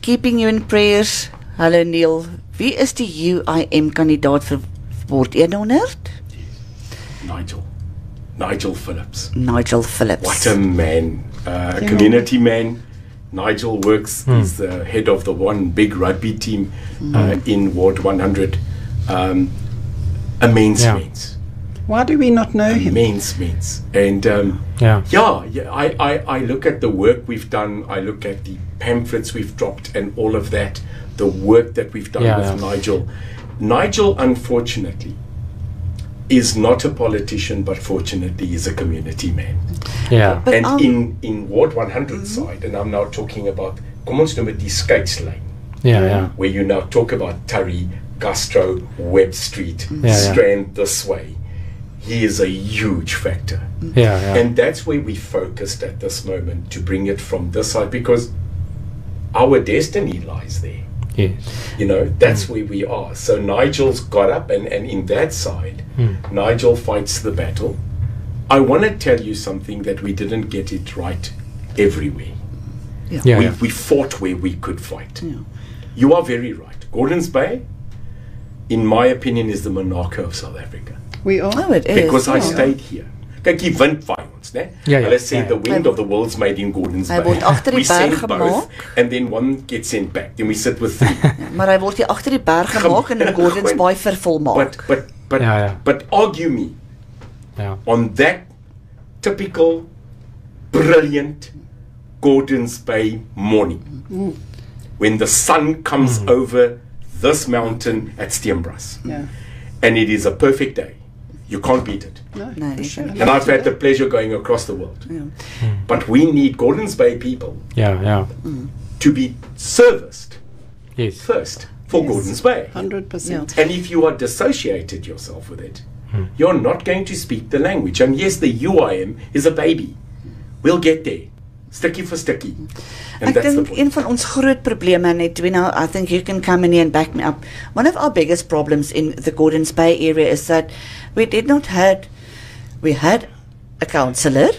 Speaker 1: Keeping you in prayers. Hallo Neil. Wie is die UIM kandidaat vir word 100?
Speaker 4: Nigel Phillips.
Speaker 1: Nigel Phillips.
Speaker 4: What a man. A community man. Nigel works, he's the head of the one big rugby team in Ward 100. Immense
Speaker 2: Yeah.
Speaker 4: means.
Speaker 3: Why do we not know him?
Speaker 4: Immense means. And
Speaker 2: Ja.
Speaker 4: I look at the work we've done, I look at the pamphlets we've dropped and all of that, the work that we've done
Speaker 2: Yeah,
Speaker 4: with
Speaker 2: yeah.
Speaker 4: Nigel. Nigel, unfortunately, is not a politician, but fortunately is a community man.
Speaker 2: Ja.
Speaker 1: But,
Speaker 4: And in Ward 100 side, and I'm now talking about, kom ons noem dit die skeidslyn,
Speaker 2: Ja. Ja.
Speaker 4: where you now talk about Turry, Castro, Webb Street,
Speaker 2: Yeah, yeah.
Speaker 4: Strand this way. He is a huge factor.
Speaker 2: Ja. Ja.
Speaker 4: And that's where we focused at this moment to bring it from this side, because our destiny lies there.
Speaker 2: Yes.
Speaker 4: You know, that's where we are. So Nigel's got up, and in that side, Nigel fights the battle. I want to tell you something that we didn't get it right everywhere.
Speaker 2: Yeah.
Speaker 4: We fought where we could fight. You are very right. Gordons Bay, in my opinion, is the Monaco of South Africa.
Speaker 3: We are.
Speaker 1: Oh, it is.
Speaker 4: Because I stayed here. Kyk, die wind vaai ons, né? Hulle sê the wind of the world's made in Gordons Bay.
Speaker 1: word agter die
Speaker 4: We send
Speaker 1: berg
Speaker 4: both,
Speaker 1: gemaak.
Speaker 4: and then one gets sent back. Then we sit with three.
Speaker 1: Maar hy word hier agter die berg gemaak en in Gordons Bay vervolmaak.
Speaker 4: But argue me
Speaker 2: Ja.
Speaker 4: on that typical, brilliant Gordons Bay morning when the sun comes over this mountain at Steenbras,
Speaker 3: Yeah.
Speaker 4: and it is a perfect day. You can't beat it.
Speaker 3: No,
Speaker 1: No,
Speaker 3: for
Speaker 1: you
Speaker 3: sure.
Speaker 1: can't.
Speaker 4: And I've had the pleasure going across the world. But we need Gordons Bay people
Speaker 2: Ja.
Speaker 4: to be serviced
Speaker 2: Yes.
Speaker 4: first for Gordons Bay.
Speaker 3: 100%.
Speaker 4: And if you are dissociated yourself with it, you're not going to speak the language. And yes, the UIM is a baby. We'll get there, stukkie for stukkie. And
Speaker 1: Ek
Speaker 4: that's the
Speaker 1: dink
Speaker 4: point.
Speaker 1: een van ons groot probleme, en Edwina, I think you can come in here and back me up. One of our biggest problems in the Gordons Bay area is that we had a councillor,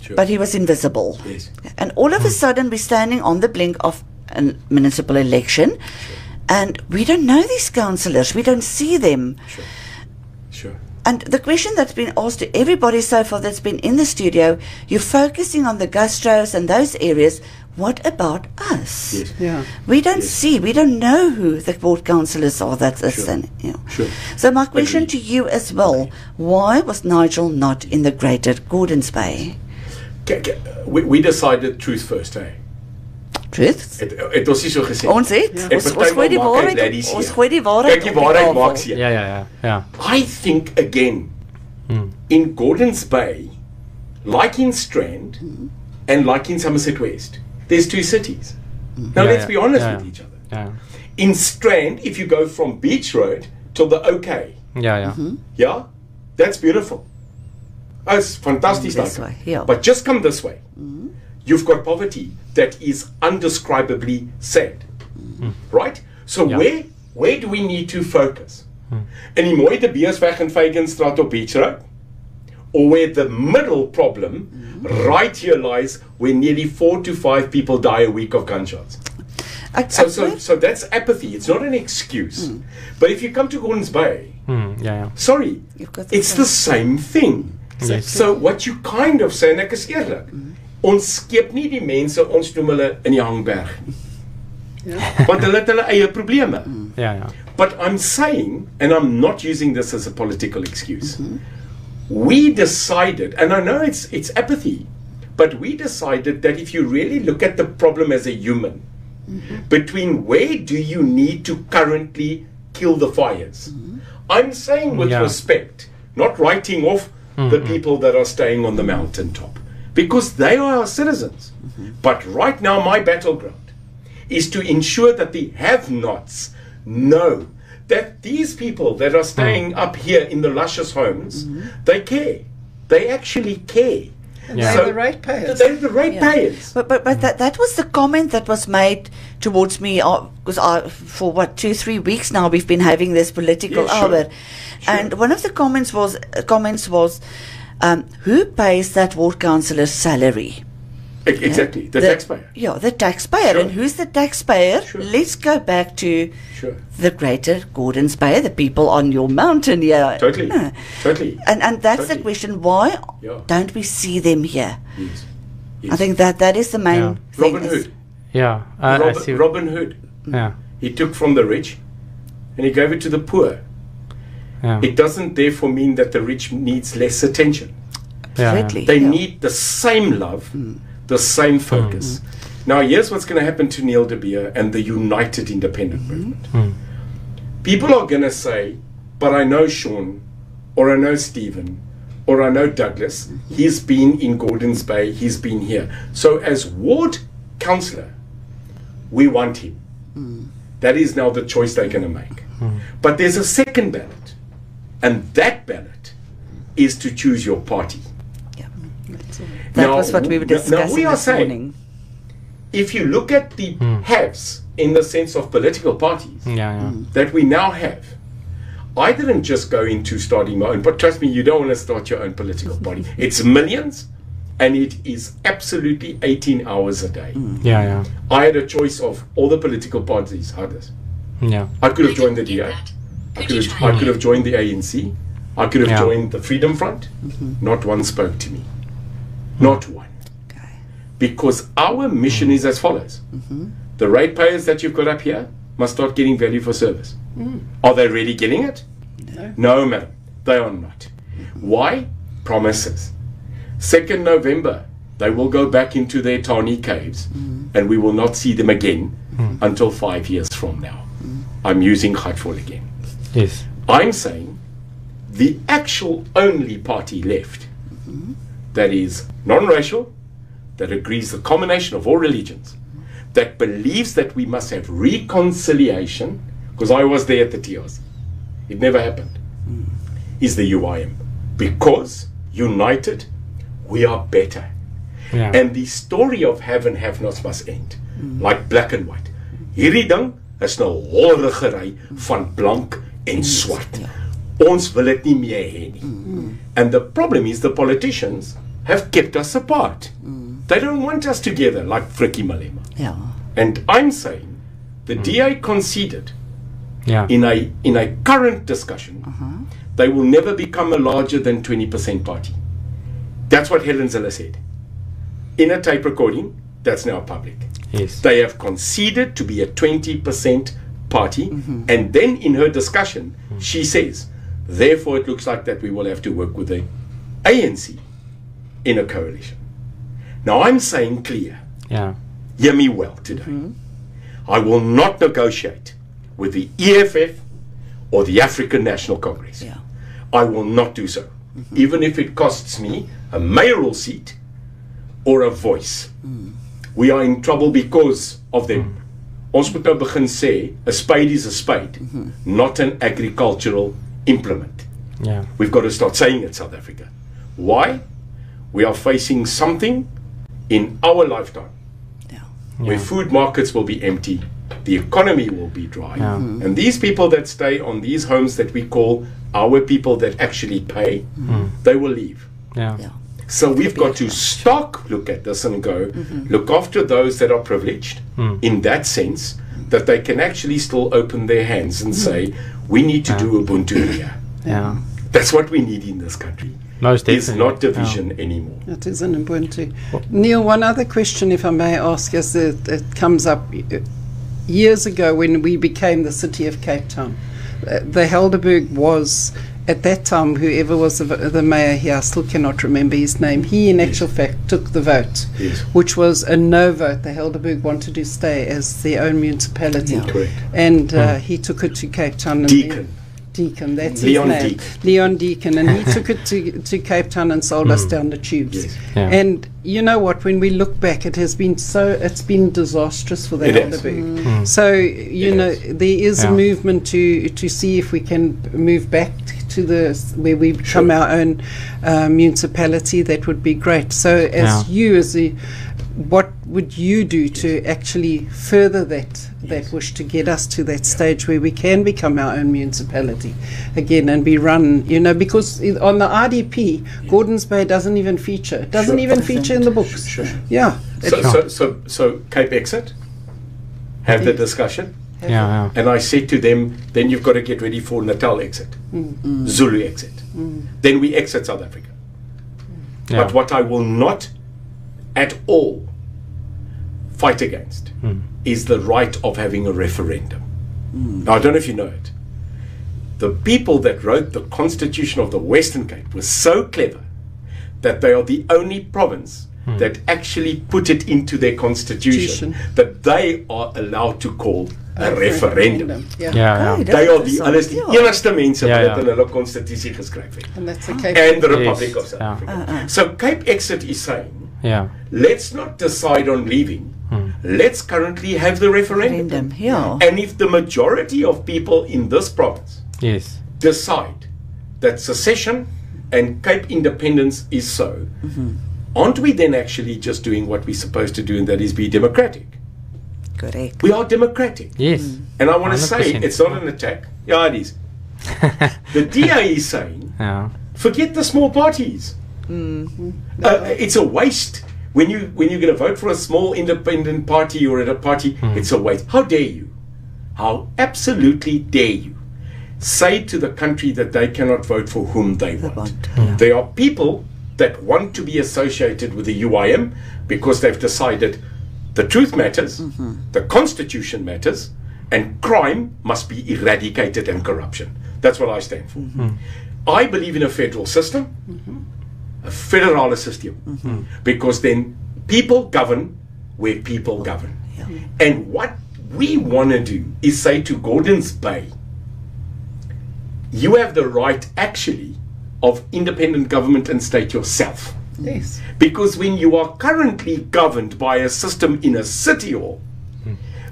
Speaker 4: Sure.
Speaker 1: but he was invisible.
Speaker 4: Yes.
Speaker 1: And all of a sudden we're standing on the blink of a municipal election, and we don't know these councillors, we don't see them.
Speaker 4: Sure.
Speaker 1: And the question that's been asked to everybody so far that's been in the studio, you're focusing on the gastros and those areas. What about us?
Speaker 4: Yes.
Speaker 3: Yeah.
Speaker 1: We don't
Speaker 4: Yes.
Speaker 1: see, we don't know who the ward councillors are. That's us.
Speaker 4: Sure.
Speaker 1: And, you know.
Speaker 4: Sure.
Speaker 1: So my question
Speaker 4: Agreed.
Speaker 1: to you as well, why was Nigel not in the greater Gordons Bay?
Speaker 4: We decided truth first, hey?
Speaker 1: Truth?
Speaker 4: Het ons nie so gesê.
Speaker 1: Ons het,
Speaker 4: En
Speaker 1: ons
Speaker 4: party
Speaker 1: gooi die
Speaker 4: maak hy
Speaker 1: waarheid,
Speaker 4: daddies
Speaker 1: ons
Speaker 4: hier.
Speaker 1: gooi die waarheid
Speaker 4: Kyk, die
Speaker 1: op die
Speaker 4: waarheid
Speaker 1: tafel.
Speaker 4: maak seer.
Speaker 2: Ja.
Speaker 4: I think again, in Gordons Bay, like in Strand and like in Somerset West, there's two cities. Now let's be honest with each other.
Speaker 2: Ja.
Speaker 4: In Strand, if you go from Beach Road till the OK,
Speaker 2: Ja.
Speaker 4: yeah, that's beautiful. Oh, it's fantastic.
Speaker 1: This way, yeah.
Speaker 4: But just come this way. You've got poverty that is undescribably sad. Right? So
Speaker 2: Yeah.
Speaker 4: where do we need to focus? In die mooie De Beersweg en Fagenstraat op Beach Road? Or where the middle problem right here lies, where nearly 4 to 5 people die a week of gunshots. So that's apathy. It's not an excuse. But if you come to Gordons Bay,
Speaker 2: Ja.
Speaker 4: sorry,
Speaker 1: You've got the
Speaker 4: it's the same thing.
Speaker 2: Yes.
Speaker 4: So what you kind of say, en ek is eerlik, ons skep nie die mense, ons noem hulle in die hangberg. Want hulle het hulle eie probleme.
Speaker 2: Ja.
Speaker 4: But I'm saying, and I'm not using this as a political excuse, we decided, and I know it's apathy, but we decided that if you really look at the problem as a human, between where do you need to currently kill the fires? I'm saying with
Speaker 2: Yeah.
Speaker 4: respect, not writing off the people that are staying on the mountaintop, because they are our citizens. But right now, my battleground is to ensure that the have-nots know that these people that are staying up here in the luscious homes, they care. They actually care.
Speaker 2: Yeah.
Speaker 3: They're the ratepayers.
Speaker 4: They're the ratepayers.
Speaker 1: But that was the comment that was made towards me, because for 2-3 weeks now we've been having this political
Speaker 4: Yeah, sure.
Speaker 1: hour, and one of the comments was who pays that ward councillor's salary?
Speaker 4: Exactly, the taxpayer.
Speaker 1: Yeah, the taxpayer.
Speaker 4: Sure.
Speaker 1: And who's the taxpayer?
Speaker 4: Sure.
Speaker 1: Let's go back to
Speaker 4: Sure.
Speaker 1: the greater Gordons Bay, the people on your mountain here.
Speaker 4: Totally.
Speaker 1: No.
Speaker 4: Totally.
Speaker 1: And that's the
Speaker 4: Totally.
Speaker 1: question, why
Speaker 4: Yeah.
Speaker 1: don't we see them here?
Speaker 4: Yes.
Speaker 1: I think that is the main
Speaker 2: Yeah.
Speaker 1: thing.
Speaker 4: Robin Hood.
Speaker 2: Ja. I see.
Speaker 4: Robin Hood.
Speaker 2: Ja.
Speaker 4: He took from the rich and he gave it to the poor.
Speaker 2: Ja.
Speaker 4: It doesn't therefore mean that the rich needs less attention.
Speaker 1: Absolutely.
Speaker 4: They
Speaker 1: yeah.
Speaker 4: need the same love, the same focus. Now, here's what's going to happen to Neil de Beer and the United Independent Movement. People are going to say, but I know Sean, or I know Stephen, or I know Douglas. He's been in Gordons Bay, he's been here. So as ward councillor, we want him. That is now the choice they're going to make. But there's a second ballot, and that ballot is to choose your party.
Speaker 1: That
Speaker 4: Now,
Speaker 1: was what we were
Speaker 4: now
Speaker 1: discussing
Speaker 4: we are
Speaker 1: this
Speaker 4: saying,
Speaker 1: morning.
Speaker 4: if you look at the haves in the sense of political parties that we now have, I didn't just go into starting my own, but trust me, you don't want to start your own political party. It's millions, and it is absolutely 18 hours a day. I had a choice of all the political parties. Others. I could have joined the DA. I could have joined the ANC. I could have joined the Freedom Front. Not one spoke to me. Not one. Because our mission is as follows. The ratepayers that you've got up here must start getting value for service. Are they really getting it? No, madam. They are not. Why? Promises. 2nd November, they will go back into their tawny caves and we will not see them again until 5 years from now. I'm using Ghatfall again.
Speaker 2: Yes.
Speaker 4: I'm saying the actual only party left that is non-racial, that agrees the combination of all religions, that believes that we must have reconciliation, because I was there at the TRs, it never happened, is the UIM. Because united, we are better. And the story of have and have nots must end, like black and white. Hierdie ding is nou horrigery van blank en swart. Ons wil dit nie meer hê nie. And the problem is the politicians have kept us apart. They don't want us together like Frikkie Malema. And I'm saying the DA conceded in a current discussion they will never become a larger than 20% party. That's what Helen Zille said. In a tape recording, that's now public.
Speaker 2: Yes.
Speaker 4: They have conceded to be a 20% party, and then in her discussion, she says, therefore it looks like that we will have to work with the ANC in a coalition. Now I'm saying clear, hear me well today, I will not negotiate with the EFF or the African National Congress. I will not do so, even if it costs me a mayoral seat or a voice. We are in trouble because of them. Ons moet nou begin sê, a spade is a spade, not an agricultural implement. We've got to start saying it, South Africa. Why? We are facing something in our lifetime where food markets will be empty, the economy will be dry, and these people that stay on these homes that we call our people that actually pay, they will leave. So we've got to look at this and go, look after those that are privileged in that sense, that they can actually still open their hands and say, we need to do Ubuntu here. That's what we need in this country.
Speaker 2: Most definitely.
Speaker 4: It's not division anymore.
Speaker 3: It is an Ubuntu. Neil, one other question, if I may ask, as it comes up. Years ago, when we became the city of Cape Town, the Helderberg was, at that time, whoever was the mayor here, I still cannot remember his name, he in actual fact took the vote, which was a no vote. The Helderberg wanted to stay as their own municipality. And he took it to Cape Town. And Deacon, that's
Speaker 4: Leon
Speaker 3: his name.
Speaker 4: Deacon.
Speaker 3: Leon Deacon, and he took it to Cape Town and sold us down the tubes. And you know what? When we look back, it's been disastrous for the Helderberg. So you know there is a movement to see if we can move back to where we become our own municipality. That would be great. So as what would you do to actually further that wish to get us to that stage where we can become our own municipality again and be run, you know, because on the RDP, Gordons Bay doesn't even feature. It doesn't even feature in the books.
Speaker 4: So Cape Exit, have the discussion. And I said to them, then you've got to get ready for Natal exit, Zulu exit. Then we exit South Africa. But what I will not at all fight against is the right of having a referendum. Now, I don't know if you know it. The people that wrote the Constitution of the Western Cape were so clever that they are the only province that actually put it into their constitution that they are allowed to call a referendum. They are the enigste mense wat in hulle konstitusie geskryf het.
Speaker 3: And that's the Cape
Speaker 4: and the Republic of South Africa. So Cape Exit is saying, let's not decide on leaving. Let's currently have the referendum. And if the majority of people in this province decide that secession and Cape independence is so, aren't we then actually just doing what we're supposed to do, and that is be democratic?
Speaker 1: Correct.
Speaker 4: We are democratic.
Speaker 2: Yes.
Speaker 4: And I want to say,
Speaker 2: 100%.
Speaker 4: it's not an attack. Yeah, it is. The DA is saying,
Speaker 2: Ja.
Speaker 4: forget the small parties. It's a waste. When you're going to vote for a small independent party or at a party, it's a waste. How dare you? How absolutely dare you say to the country that they cannot vote for whom they want? There are people that want to be associated with the UIM because they've decided the truth matters, the constitution matters, and crime must be eradicated and corruption. That's what I stand for. I believe in a federal system, a federal system, because then people govern where people govern. And what we want to do is say to Gordons Bay, you have the right actually of independent government and state yourself.
Speaker 3: Yes.
Speaker 4: Because when you are currently governed by a system in a city hall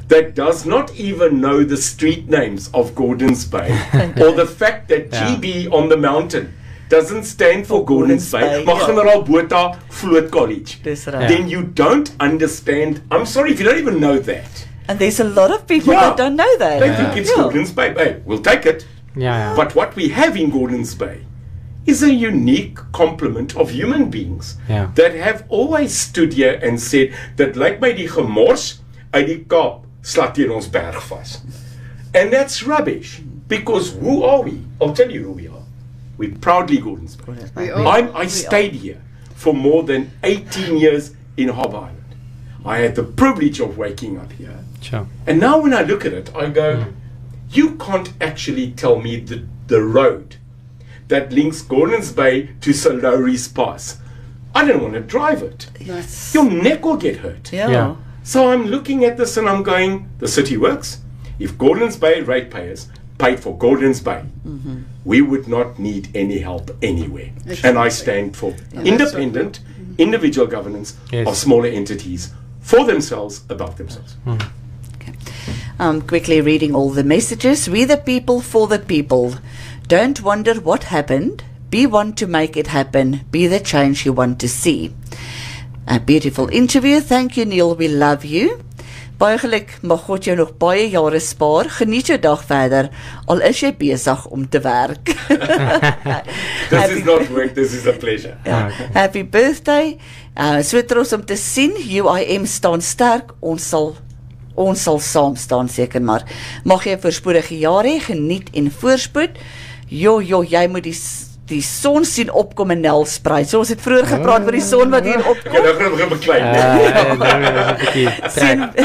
Speaker 4: that does not even know the street names of Gordons Bay, or the fact that GB on the mountain doesn't stand for Gordons Bay, maar Generaal Botha Vloot College,
Speaker 1: Dis right.
Speaker 4: then you don't understand. I'm sorry if you don't even know that.
Speaker 1: And there's a lot of people that don't know that.
Speaker 4: They think it's Gordons Bay. Hey, we'll take it.
Speaker 2: Ja.
Speaker 4: But what we have in Gordons Bay is a unique complement of human beings that have always stood here and said that lyk my die gemors uit die Kaap slat teen ons berg vas. And that's rubbish, because who are we? I'll tell you who we are. We're proudly Gordons Bay. I stayed here for more than 18 years in Harbour Island. I had the privilege of waking up here.
Speaker 2: Sure.
Speaker 4: And now when I look at it, I go, you can't actually tell me the road that links Gordons Bay to Salori's Pass. I don't want to drive it.
Speaker 3: Nice.
Speaker 4: Your neck will get hurt.
Speaker 2: Ja.
Speaker 4: So I'm looking at this and I'm going, the city works. If Gordons Bay ratepayers paid for Gordons Bay, we would not need any help anywhere. And I stand for independent, individual governance of smaller entities for themselves, above themselves.
Speaker 1: Quickly reading all the messages. We the people for the people. Don't wonder what happened. Be one to make it happen. Be the change you want to see. A beautiful interview. Thank you, Neil. We love you. Baie geluk, mag God jou nog baie jare spaar. Geniet jou dag verder, al is jy besig om te werk.
Speaker 4: This is not work, this is a pleasure.
Speaker 1: Happy birthday. So trots om te sien. UIM staan sterk. Ons sal saam staan seker maar. Mag jy 'n voorspoedige jaar hê, geniet en voorspoed. Jy moet die son sien opkom in Nelspruit. So ons het vroeër gepraat oor die son wat hier opkom.
Speaker 4: Ek beklein.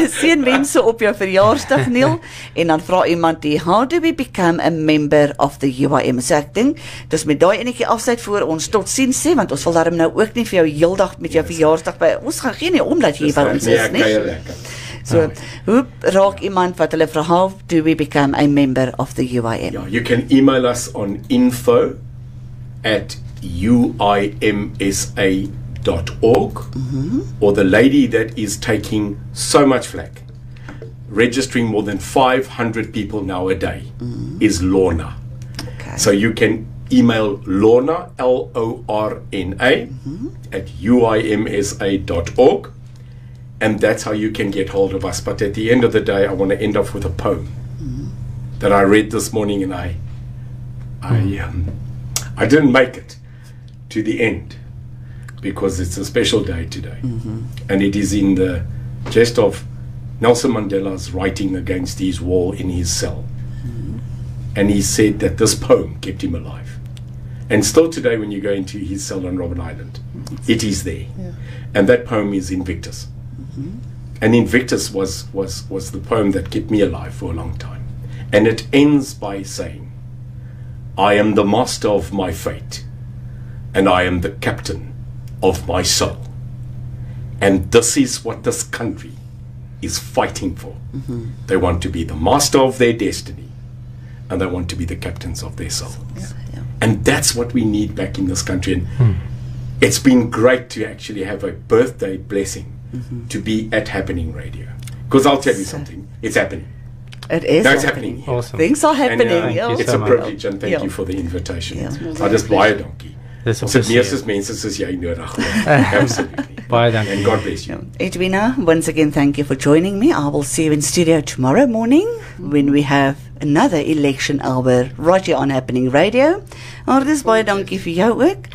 Speaker 1: Sien mense op jou verjaarsdag, Neil, en dan vra iemand die, how do we become a member of the UIM? So ek dink, dis met daai enetjie afsluit voor ons tot sien sê, want ons wil daarom nou ook nie vir jou heeldag met jou verjaarsdag by, ons gaan geen nie omdat jy by ons is, nie? So, hoe raak iemand wat hulle vra, how do we become a member of the UIM?
Speaker 4: You can email us on info@uimsa.org, or the lady that is taking so much flack, registering more than 500 people now a day, is Lorna.
Speaker 1: Okay.
Speaker 4: So you can email Lorna, Lorna, at uimsa.org, and that's how you can get hold of us. But at the end of the day, I want to end off with a poem that I read this morning, and I didn't make it to the end because it's a special day today, and it is in the jest of Nelson Mandela's writing against his wall in his cell, and he said that this poem kept him alive, and still today when you go into his cell on Robben Island, it is there, and that poem is Invictus. And Invictus was the poem that kept me alive for a long time, and it ends by saying, I am the master of my fate, and I am the captain of my soul. And this is what this country is fighting for. They want to be the master of their destiny, and they want to be the captains of their souls. And that's what we need back in this country. And it's been great to actually have a birthday blessing to be at Happening Radio. Because I'll tell you something, it's happening.
Speaker 1: It is
Speaker 4: It's happening.
Speaker 2: Awesome.
Speaker 1: Things are happening.
Speaker 4: And, it's
Speaker 2: so
Speaker 4: a
Speaker 2: much.
Speaker 4: privilege, and thank you for the invitation. I just buy a donkey.
Speaker 2: Dis
Speaker 4: Ons het
Speaker 2: opgeseer.
Speaker 4: meeste mense soos jy nodig. Absolutely.
Speaker 2: Baie dankie.
Speaker 4: And God bless you.
Speaker 1: Edwina, once again, thank you for joining me. I will see you in studio tomorrow morning when we have another election hour right here on Happening Radio. Dis baie dankie vir jou ook.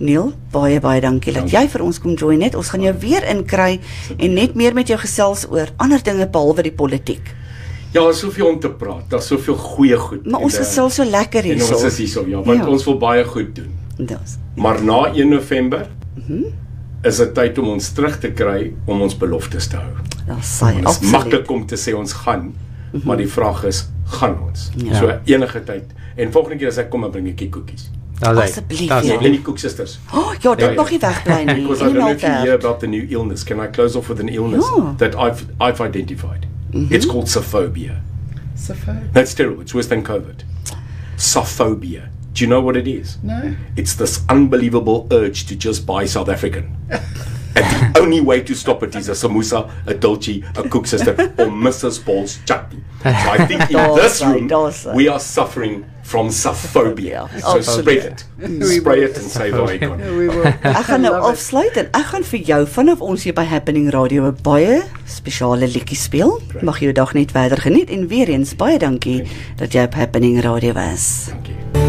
Speaker 1: Neil, baie dankie dat jy vir ons kom join het. Ons gaan jou weer inkry en net meer met jou gesels oor ander dinge behalwe die politiek.
Speaker 4: Ja, daar is soveel om te praat. Daar's soveel goeie goed.
Speaker 1: Maar ons is so lekker
Speaker 4: En
Speaker 1: hierso.
Speaker 4: ons is hierso, ja, want ons wil baie goed doen.
Speaker 1: Dis.
Speaker 4: Maar na 1 November is dit tyd om ons terug te kry om ons beloftes te hou.
Speaker 1: Dis saai.
Speaker 4: Dit is maklik om te sê ons gaan, maar die vraag is, gaan ons?
Speaker 1: Ja.
Speaker 4: So enige tyd. En volgende keer as ek kom, dan bring ek koekies.
Speaker 1: Asseblief,
Speaker 2: Daar's
Speaker 1: ja.
Speaker 2: hy.
Speaker 4: En die koeksisters.
Speaker 1: Oh, ja, dit mag nie wegbly nie.
Speaker 4: Because I don't know if you hear about the new illness. Can I close off with an illness that I've identified? It's called sophobia. That's terrible. It's worse than COVID. Sophobia. Do you know what it is?
Speaker 3: No.
Speaker 4: It's this unbelievable urge to just buy South African. And the only way to stop it is a samosa, a dolce, a koeksister, or Mrs. Paul's chutney. So I think in this room, we are suffering from sophobia. So spread it. Spray it and save our economy.
Speaker 3: We will.
Speaker 1: Ek gaan nou afsluit en ek gaan vir jou vanaf ons hier by Happening Radio 'n baie spesiale liedjie speel. Mag jy jou dag net verder geniet en weer eens baie dankie dat jy op Happening Radio was.
Speaker 4: Thank you.